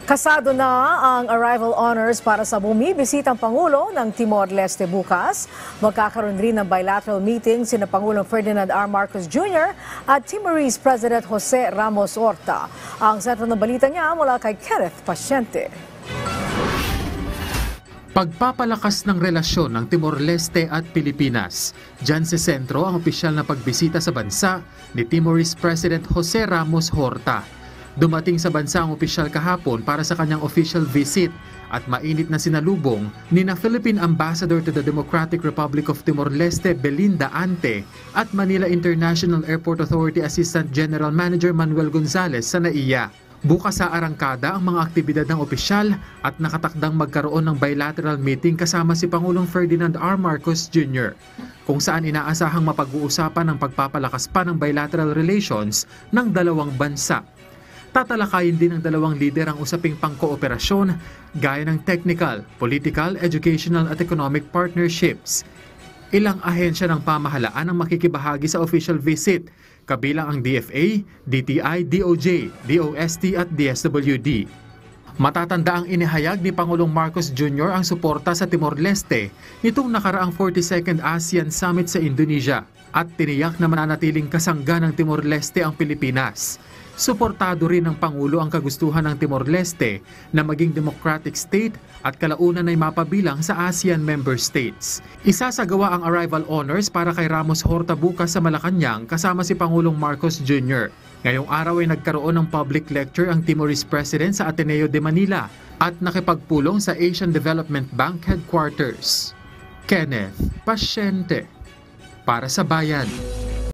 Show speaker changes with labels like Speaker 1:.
Speaker 1: Kasado na ang arrival honors para sa bumibisitang Pangulo ng Timor-Leste bukas. Magkakaroon rin ng bilateral meeting sina Pangulong Ferdinand R. Marcos Jr. at Timorese President Jose Ramos Horta. Ang sentro ng balita niya mula kay Kenneth Pasyente.
Speaker 2: Pagpapalakas ng relasyon ng Timor-Leste at Pilipinas. Diyan sa sentro ang opisyal na pagbisita sa bansa ni Timorese President Jose Ramos Horta. Dumating sa bansa ang opisyal kahapon para sa kanyang official visit at mainit na sinalubong ni na Philippine Ambassador to the Democratic Republic of Timor-Leste Belinda Ante at Manila International Airport Authority Assistant General Manager Manuel Gonzales sa NAIA. Bukas sa arangkada ang mga aktibidad ng opisyal at nakatakdang magkaroon ng bilateral meeting kasama si Pangulong Ferdinand R. Marcos Jr. kung saan inaasahang mapag-uusapan ang pagpapalakas pa ng bilateral relations ng dalawang bansa. Tatalakayin din ng dalawang lider ang usaping pangkooperasyon gaya ng technical, political, educational at economic partnerships. Ilang ahensya ng pamahalaan ang makikibahagi sa official visit, kabilang ang DFA, DTI, DOJ, DOST at DSWD. Matatanda ang inihayag ni Pangulong Marcos Jr. ang suporta sa Timor-Leste nitong nakaraang 42nd ASEAN Summit sa Indonesia at tiniyak na mananatiling kasangga ng Timor-Leste ang Pilipinas. Suportado rin ng Pangulo ang kagustuhan ng Timor-Leste na maging democratic state at kalaunan ay mapabilang sa ASEAN member states. Isasagawa ang arrival honors para kay Ramos Horta bukas sa Malacanang kasama si Pangulong Marcos Jr. Ngayong araw ay nagkaroon ng public lecture ang Timorese President sa Ateneo de Manila at nakipagpulong sa Asian Development Bank Headquarters. Kenneth Pasyente para sa Bayan.